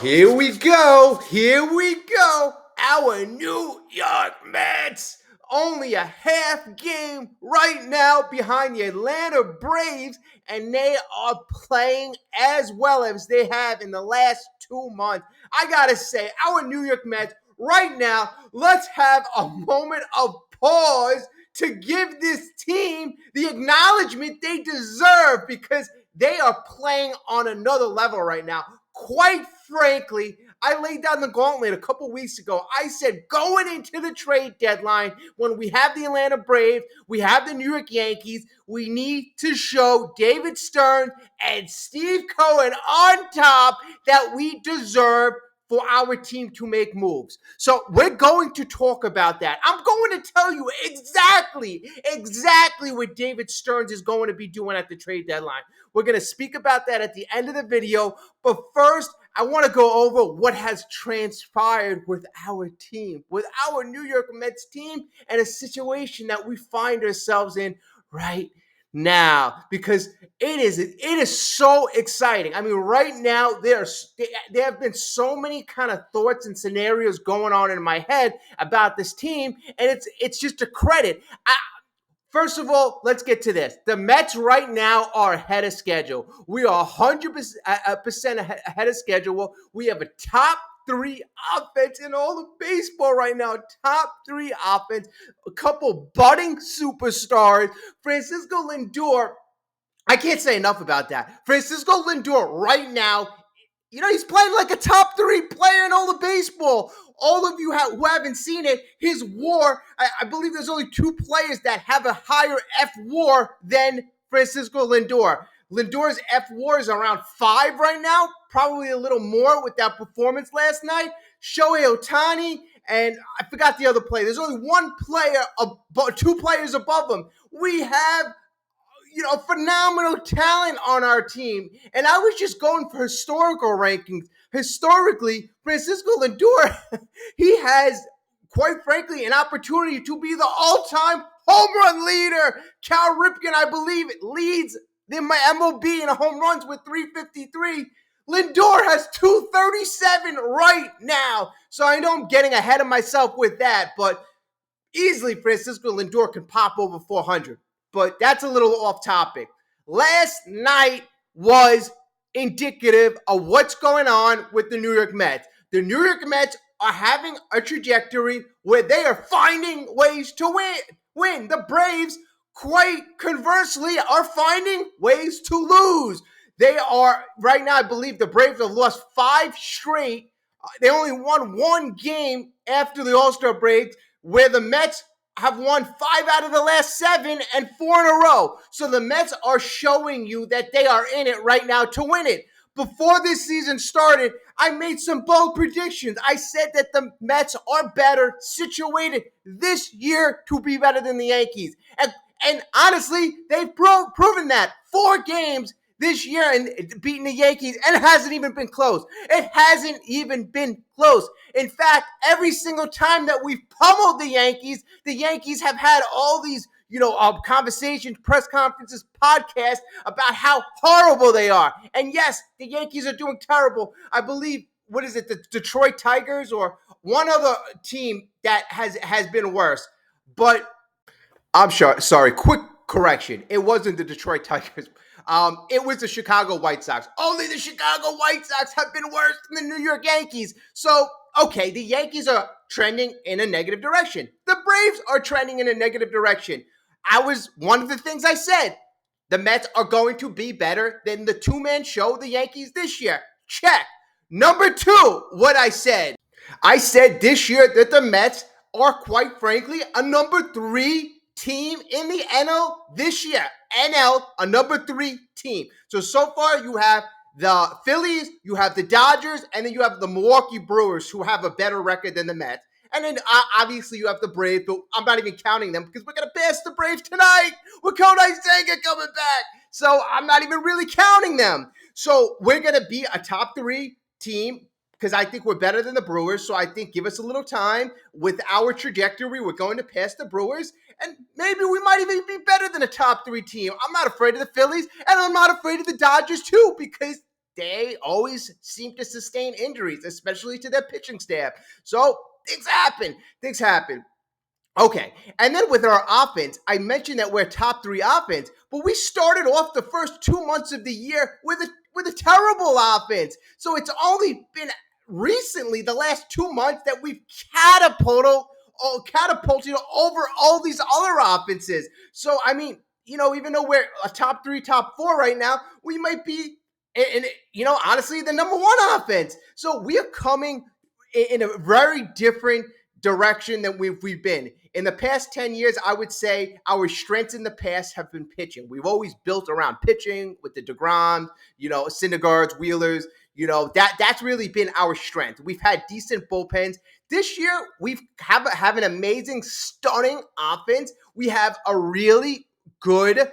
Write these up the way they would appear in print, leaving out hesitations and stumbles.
Here we go. Here we go. Our New York Mets. Only a half game right now behind the Atlanta Braves, and they are playing as well as they have in the last 2 months. I gotta say, our New York Mets right now, let's have a moment of pause to give this team the acknowledgement they deserve because they are playing on another level right now. Quite frankly, I laid down the gauntlet a couple weeks ago. I said going into the trade deadline, when we have the Atlanta Braves, we have the New York Yankees, we need to show David Stern and Steve Cohen on top that we deserve for our team to make moves. So we're going to talk about that. I'm going to tell you exactly what David Stearns is going to be doing at the trade deadline. We're going to speak about that at the end of the video. But first, I want to go over what has transpired with our team, with our New York Mets team, and a situation that we find ourselves in right now, because it is so exciting. I mean, right now there have been so many kind of thoughts and scenarios going on in my head about this team, and it's just a credit. First of all, let's get to this. The Mets right now are ahead of schedule. We are 100% ahead of schedule. We have a top three offense in all of baseball right now. Top three offense. A couple budding superstars. Francisco Lindor. I can't say enough about that. Francisco Lindor right now, he's playing like a top three player in all of baseball. All of you who haven't seen it, his WAR, I believe there's only two players that have a higher F-WAR than Francisco Lindor. Lindor's F-WAR is around 5 right now, probably a little more with that performance last night. Shohei Ohtani, and I forgot the other player. There's only one player, two players above him. We have phenomenal talent on our team. And I was just going for historical rankings. Historically, Francisco Lindor, he has, quite frankly, an opportunity to be the all-time home run leader. Cal Ripken, I believe, leads in my MLB in home runs with 353. Lindor has 237 right now. So I know I'm getting ahead of myself with that, but easily Francisco Lindor can pop over 400. But that's a little off topic. Last night was indicative of what's going on with the New York Mets. The New York Mets are having a trajectory where they are finding ways to win. The Braves, quite conversely, are finding ways to lose. They are, right now, I believe the Braves have lost 5 straight. They only won one game after the All-Star break, where the Mets have won 5 out of the last 7 and 4 in a row. So the Mets are showing you that they are in it right now to win it. Before this season started, I made some bold predictions. I said that the Mets are better situated this year to be better than the Yankees. And honestly, they've proven that. 4 games this year and beating the Yankees, and it hasn't even been close. It hasn't even been close. In fact, every single time that we've pummeled the Yankees have had all these, conversations, press conferences, podcasts about how horrible they are. And yes, the Yankees are doing terrible. I believe, the Detroit Tigers or one other team that has been worse. But I'm sorry, quick correction. It wasn't the Detroit Tigers. It was the Chicago White Sox. Only the Chicago White Sox have been worse than the New York Yankees. So, okay, the Yankees are trending in a negative direction. The Braves are trending in a negative direction. One of the things I said, the Mets are going to be better than the two-man show, the Yankees, this year. Check. Number 2, what I said. I said this year that the Mets are, quite frankly, a number 3 team in the NL this year. NL, a number 3 team. So far you have the Phillies, you have the Dodgers, and then you have the Milwaukee Brewers, who have a better record than the Mets. And then obviously you have the Braves, but I'm not even counting them because we're going to pass the Braves tonight with Kodai Senga coming back. So I'm not even really counting them. So we're going to be a top 3 team because I think we're better than the Brewers. So I think give us a little time. With our trajectory, we're going to pass the Brewers. And maybe we might even be better than a top 3 team. I'm not afraid of the Phillies, and I'm not afraid of the Dodgers too, because they always seem to sustain injuries, especially to their pitching staff. So things happen. Things happen. Okay, and then with our offense, I mentioned that we're top three offense, but we started off the first 2 months of the year with a terrible offense. So it's only been recently, the last 2 months, that we've catapulted over all these other offenses. So I mean, even though we're a top three, top four right now, we might be, and honestly, the number one offense. So we are coming in a very different direction than we've been. In the past 10 years, I would say our strengths in the past have been pitching. We've always built around pitching with the DeGrom, Syndergaards, Wheelers. That's really been our strength. We've had decent bullpens. This year, we've have an amazing, stunning offense. We have a really good,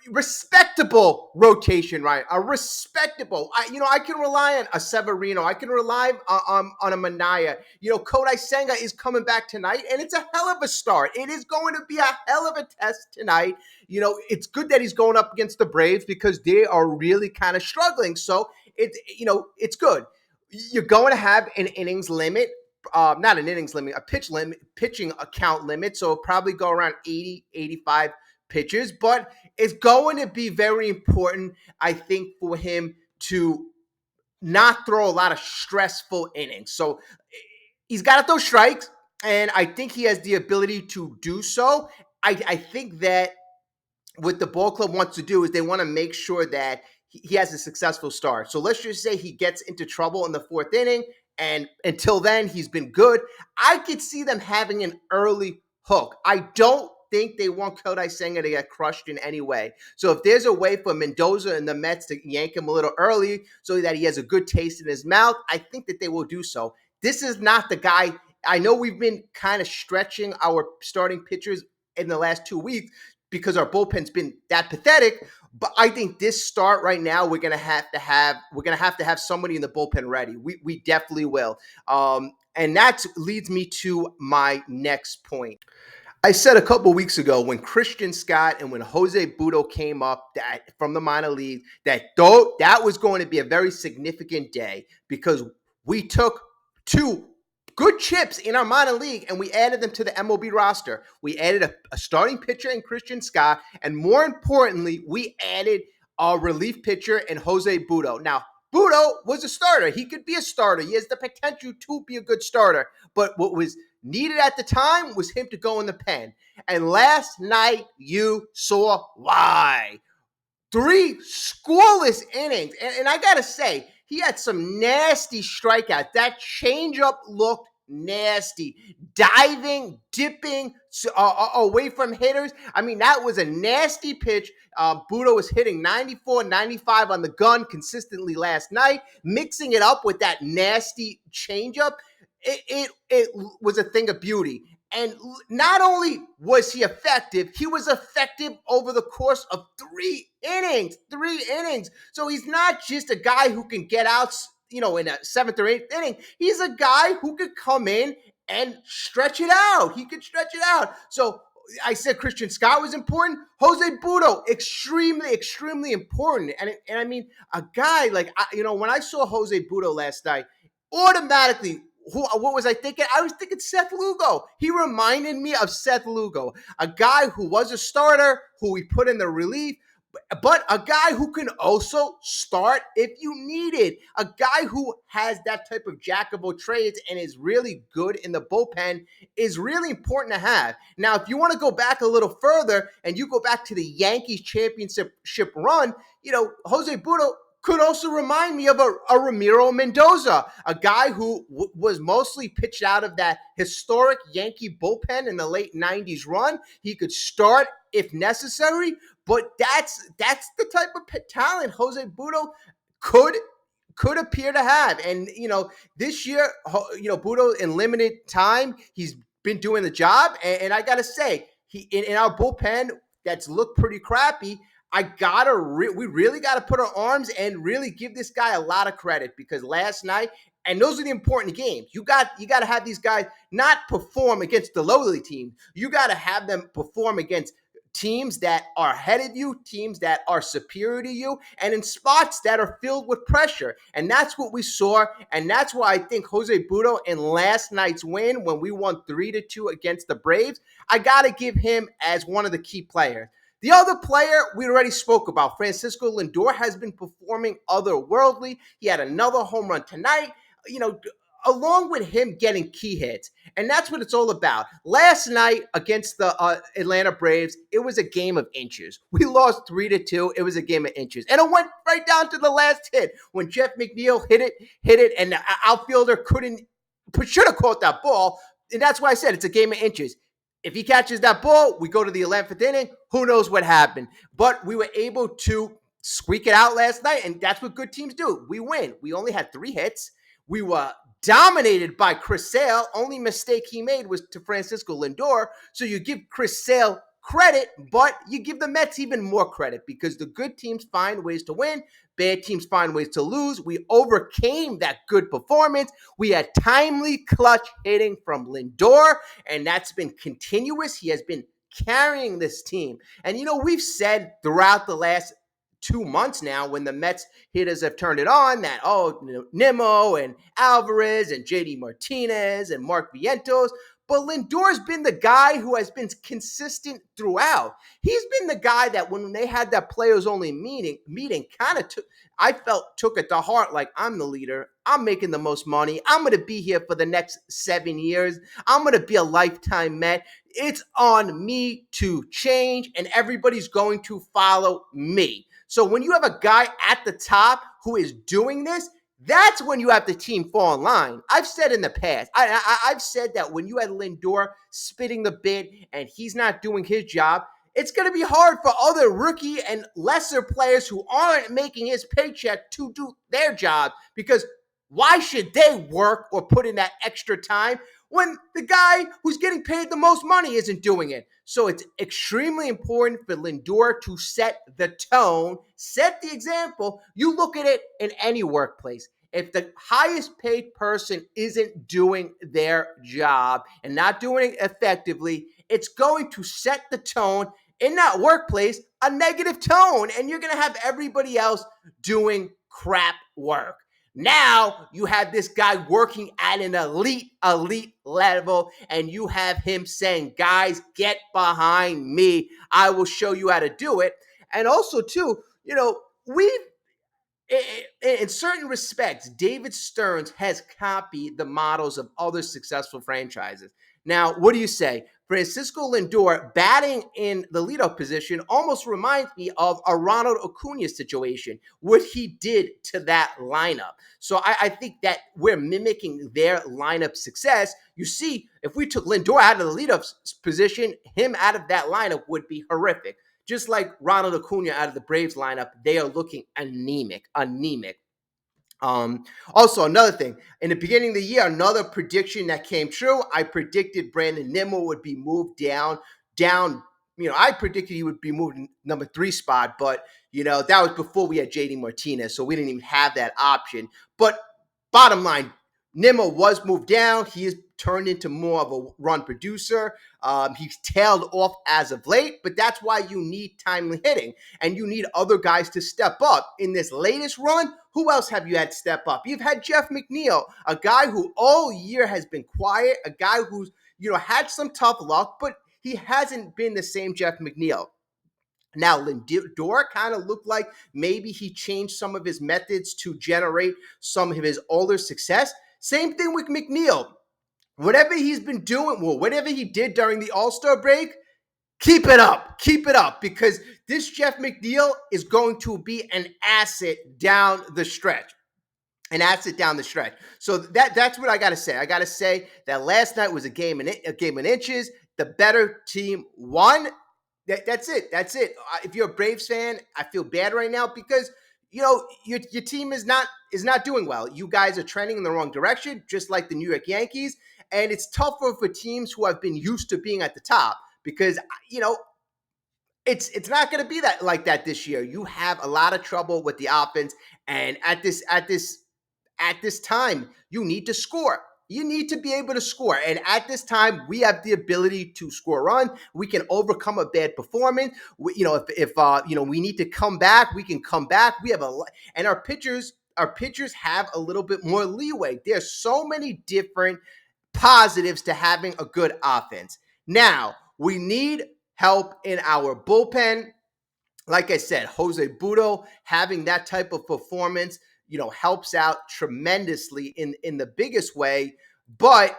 respectable rotation, right? A respectable. I can rely on a Severino. I can rely on a Manaya. Kodai Senga is coming back tonight, and it's a hell of a start. It is going to be a hell of a test tonight. It's good that he's going up against the Braves because they are really kind of struggling. So it's good. You're going to have an innings limit. Not an innings limit, a pitching account limit. So it'll probably go around 80, 85 pitches, but it's going to be very important, I think, for him to not throw a lot of stressful innings. So he's got to throw strikes, and I think he has the ability to do so. I think that what the ball club wants to do is they want to make sure that he has a successful start. So let's just say he gets into trouble in the fourth inning, and until then, he's been good. I could see them having an early hook. I don't think they want Kodai Senga to get crushed in any way. So if there's a way for Mendoza and the Mets to yank him a little early so that he has a good taste in his mouth, I think that they will do so. This is not the guy. I know we've been kind of stretching our starting pitchers in the last 2 weeks because our bullpen's been that pathetic. But I think this start right now, we're gonna have to have somebody in the bullpen ready. We definitely will. And that leads me to my next point. I said a couple weeks ago when Christian Scott and when Jose Butto came up from the minor league that was going to be a very significant day because we took two good chips in our minor league and we added them to the MLB roster. We added a starting pitcher in Christian Scott, and more importantly, we added a relief pitcher in Jose Butto. Now, Butto was a starter. He could be a starter. He has the potential to be a good starter. But what was needed at the time was him to go in the pen. And last night, you saw why. 3 scoreless innings. And I got to say, he had some nasty strikeouts. That changeup looked nasty. Diving, dipping away from hitters. I mean, that was a nasty pitch. Butto was hitting 94, 95 on the gun consistently last night, mixing it up with that nasty changeup. It was a thing of beauty. And not only was he effective over the course of 3 innings. 3 innings. So he's not just a guy who can get out, in a 7th or 8th inning. He's a guy who could come in and stretch it out. He could stretch it out. So I said Christian Scott was important. Jose Butto, extremely, extremely important. And I mean, a guy like, when I saw Jose Butto last night, automatically, what was I thinking? I was thinking Seth Lugo. He reminded me of Seth Lugo, a guy who was a starter, who we put in the relief, but a guy who can also start if you need it. A guy who has that type of jack of all trades and is really good in the bullpen is really important to have. Now, if you want to go back a little further and you go back to the Yankees championship run, Jose Butto could also remind me of a Ramiro Mendoza, a guy who was mostly pitched out of that historic Yankee bullpen in the late 90s run. He could start if necessary, but that's the type of talent Jose Butto could appear to have. And, this year, Butto in limited time, he's been doing the job. And I got to say, in our bullpen that's looked pretty crappy, we really got to put our arms and really give this guy a lot of credit because last night, and those are the important games. You got to have these guys not perform against the lowly team. You got to have them perform against teams that are ahead of you, teams that are superior to you, and in spots that are filled with pressure. And that's what we saw. And that's why I think Jose Budo in last night's win, when we won 3-2 against the Braves, I got to give him as one of the key players. The other player we already spoke about, Francisco Lindor, has been performing otherworldly. He had another home run tonight. Along with him getting key hits. And that's what it's all about. Last night against the Atlanta Braves, it was a game of inches. We lost 3-2. It was a game of inches. And it went right down to the last hit when Jeff McNeil hit it, and the outfielder should have caught that ball. And that's why I said it's a game of inches. If he catches that ball, we go to the 11th inning. Who knows what happened? But we were able to squeak it out last night, and that's what good teams do. We win. We only had 3 hits. We were dominated by Chris Sale. Only mistake he made was to Francisco Lindor. So you give Chris Sale credit, but you give the Mets even more credit because the good teams find ways to win. Bad teams find ways to lose. We overcame that good performance. We had timely clutch hitting from Lindor, and that's been continuous. He has been carrying this team. And, we've said throughout the last 2 months now, when the Mets hitters have turned it on, that, Nimmo and Alvarez and JD Martinez and Mark Vientos. But Lindor's been the guy who has been consistent throughout. He's been the guy that when they had that players-only meeting kind of took it to heart, like, I'm the leader. I'm making the most money. I'm going to be here for the next 7 years. I'm going to be a lifetime Met. It's on me to change, and everybody's going to follow me. So when you have a guy at the top who is doing this, that's when you have the team fall in line. I've said in the past, I've said that when you had Lindor spitting the bit and he's not doing his job, it's going to be hard for other rookie and lesser players who aren't making his paycheck to do their job, because why should they work or put in that extra time when the guy who's getting paid the most money isn't doing it? So it's extremely important for Lindor to set the tone, set the example. You look at it in any workplace. If the highest paid person isn't doing their job and not doing it effectively, it's going to set the tone in that workplace, a negative tone, and you're going to have everybody else doing crap work. Now you have this guy working at an elite level, and you have him saying, guys, get behind me. I will show you how to do it. And also, too, we've, in certain respects, David Stearns has copied the models of other successful franchises. Now, what do you say? Francisco Lindor batting in the leadoff position almost reminds me of a Ronald Acuna situation, what he did to that lineup. So I think that we're mimicking their lineup success. You see, if we took Lindor out of the leadoff position, him out of that lineup would be horrific. Just like Ronald Acuna out of the Braves lineup, they are looking anemic. Also, another thing, in the beginning of the year, another prediction that came true. I predicted Brandon Nimmo would be moved down. I predicted he would be moved in number 3 spot, but that was before we had JD Martinez, so we didn't even have that option. But bottom line, Nimmo was moved down. He has turned into more of a run producer. He's tailed off as of late, but that's why you need timely hitting, and you need other guys to step up. In this latest run, who else have you had step up? You've had Jeff McNeil, a guy who all year has been quiet, a guy who's had some tough luck, but he hasn't been the same Jeff McNeil. Now, Lindor kind of looked like maybe he changed some of his methods to generate some of his older success. Same thing with McNeil. Whatever he's been doing, whatever he did during the All-Star break, keep it up, because this Jeff McNeil is going to be an asset down the stretch. So that's what I got to say. I got to say that last night was a game in inches. The better team won. That's it. If you're a Braves fan, I feel bad right now because your team is not doing well. You guys are trending in the wrong direction, just like the New York Yankees. And it's tougher for teams who have been used to being at the top because it's not going to be like that this year. You have a lot of trouble with the offense, and at this time, you need to score. You need to be able to score. And at this time, we have the ability to score a run. We can overcome a bad performance. If we need to come back, we can come back. We have and our pitchers have a little bit more leeway. There's so many different positives to having a good offense. Now, we need help in our bullpen. Like I said, Jose Budo having that type of performance, helps out tremendously in the biggest way. But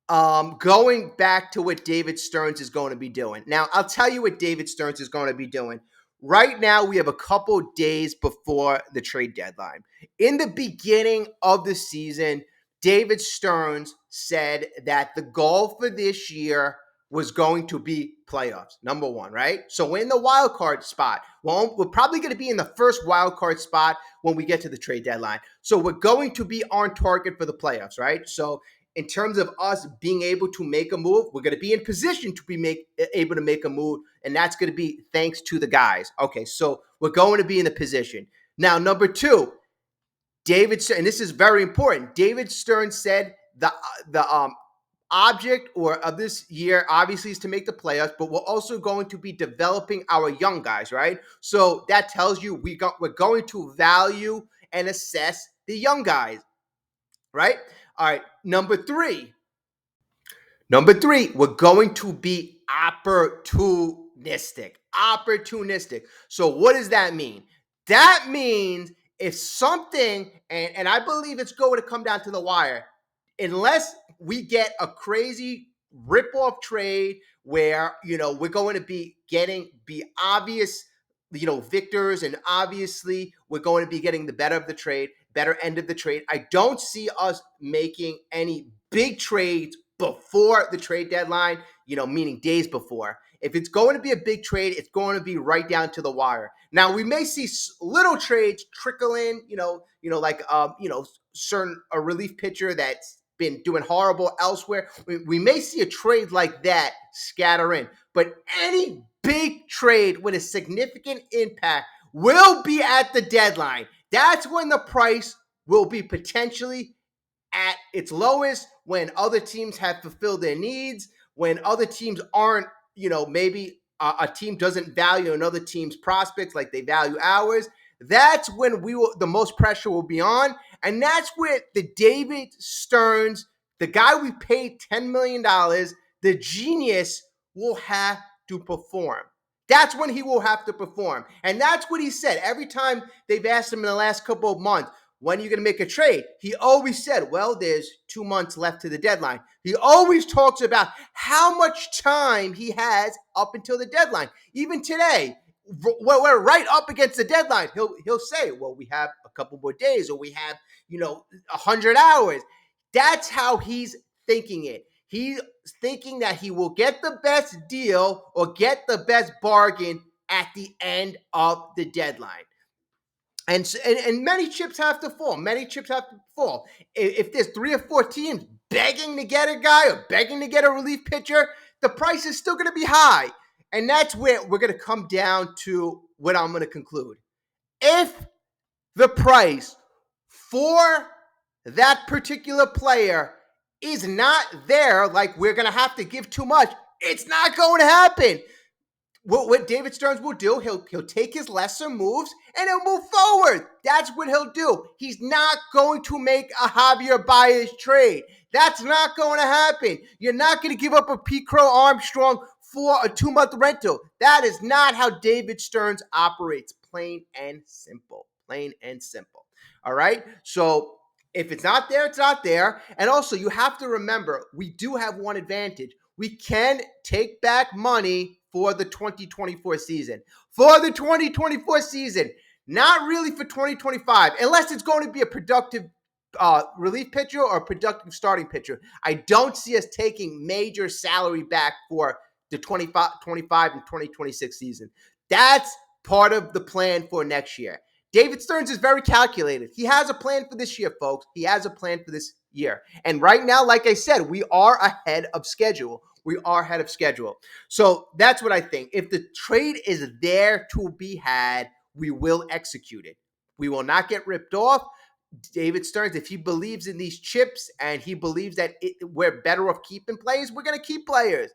going back to what David Stearns is going to be doing. Now, I'll tell you what David Stearns is going to be doing. Right now, we have a couple days before the trade deadline. In the beginning of the season, David Stearns said that the goal for this year was going to be playoffs, number one, right? So we're in the wild card spot. Well, we're probably going to be in the first wild card spot when we get to the trade deadline. So we're going to be on target for the playoffs, right? So in terms of us being able to make a move, we're going to be in position to be able to make a move, and that's going to be thanks to the guys. Okay, so we're going to be in the position. Now, number two, and this is very important, David Stern said the object of this year obviously is to make the playoffs, but we're also going to be developing our young guys, right? So that tells you we're going to value and assess the young guys, right? All right, number three, we're going to be opportunistic. So what does that mean? That means if something, and I believe it's going to come down to the wire, unless we get a crazy rip-off trade where, we're going to be obvious, victors, and obviously we're going to be getting the better end of the trade. I don't see us making any big trades before the trade deadline, meaning days before. If it's going to be a big trade, it's going to be right down to the wire. Now, we may see little trades trickle in, like certain a relief pitcher that's been doing horrible elsewhere. We may see a trade like that scatter in, but any big trade with a significant impact will be at the deadline. That's when the price will be potentially at its lowest, when other teams have fulfilled their needs, when other teams aren't, maybe a team doesn't value another team's prospects like they value ours. That's when the most pressure will be on. And that's where the David Stearns, the guy we paid $10 million, the genius, will have to perform. That's when he will have to perform. And that's what he said. Every time they've asked him in the last couple of months, when are you going to make a trade? He always said, well, there's 2 months left to the deadline. He always talks about how much time he has up until the deadline. Even today, we're right up against the deadline. He'll say, well, we have a couple more days, or we have, 100 hours. That's how he's thinking it. He's thinking that he will get the best deal or get the best bargain at the end of the deadline. And many chips have to fall. If there's 3 or 4 teams begging to get a guy or begging to get a relief pitcher, the price is still going to be high. And that's where we're going to come down to what I'm going to conclude. If the price for that particular player is not there, like we're going to have to give too much, it's not going to happen. What David Stearns will do, he'll take his lesser moves and he'll move forward. That's what he'll do. He's not going to make a Javier Baez trade. That's not going to happen. You're not going to give up a Pete Crow Armstrong for a 2-month rental. That is not how David Stearns operates. Plain and simple. All right? So if it's not there, it's not there. And also, you have to remember, we do have one advantage. We can take back money for the 2024 season. Not really for 2025, unless it's going to be a productive relief pitcher or a productive starting pitcher. I don't see us taking major salary back for the 25 and 2026 season. That's part of the plan for next year. David Stearns is very calculated. He has a plan for this year, folks. He has a plan for this year. And right now, like I said, we are ahead of schedule. So that's what I think. If the trade is there to be had, we will execute it. We will not get ripped off. David Stearns, if he believes in these chips and he believes that we're better off keeping players, we're going to keep players.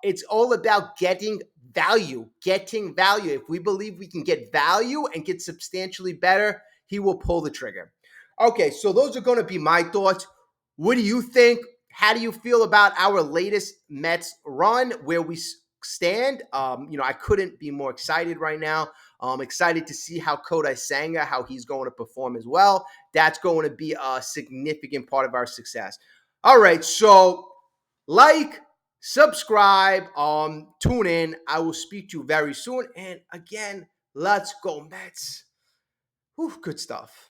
It's all about getting value, getting value. If we believe we can get value and get substantially better, he will pull the trigger. Okay, so those are going to be my thoughts. What do you think? How do you feel about our latest Mets run, where we stand? I couldn't be more excited right now. I'm excited to see how Kodai Senga, how he's going to perform as well. That's going to be a significant part of our success. All right, so like, subscribe, tune in. I will speak to you very soon. And again, let's go Mets. Whew, good stuff.